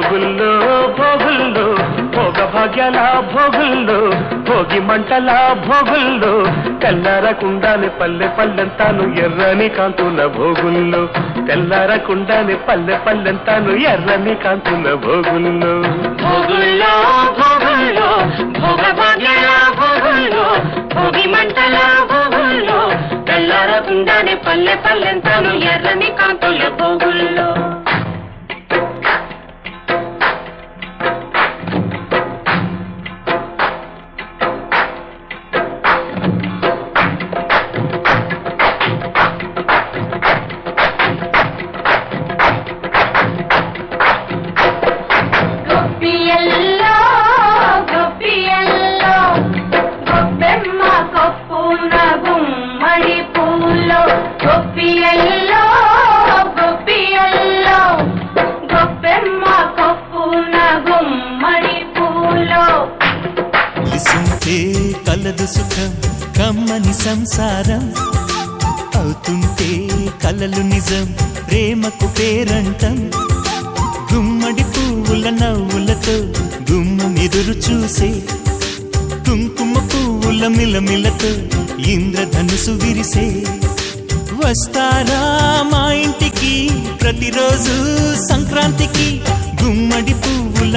భోగుల్లో భోగుల్లో భోగ భాగ్యాల భోగుల్లో భోగి మంటల భోగుల్లో తెల్లారకుండానే పల్లె పల్లెంతాను ఎర్రని కాంతుల భోగుల్లో తెల్లారకుండానే పల్లె పల్లెంతాను ఎర్రని కాంతుల భోగుల్లో భోగుల్లో భోగుల్లో భోగ భాగ్యాల భోగుల్లో భోగి మంటల భోగుల్లో తెల్లారకుండానే పల్లె పల్లెంతాను ఎర్రని కాంతుల భోగుల్లో కలదు సుఖం కమ్మని సంసారం అవుతుంటే కలలు నిజం ప్రేమకు పేరంటం గుమ్మడి పువ్వుల నవ్వులతో గుమ్మం ఎదురు చూసే కుంకుమ పువ్వుల మిలమిలతో ఇంద్రధనుసు విరిసే వస్తారా మా ఇంటికి ప్రతిరోజు సంక్రాంతికి గుమ్మడి పువ్వుల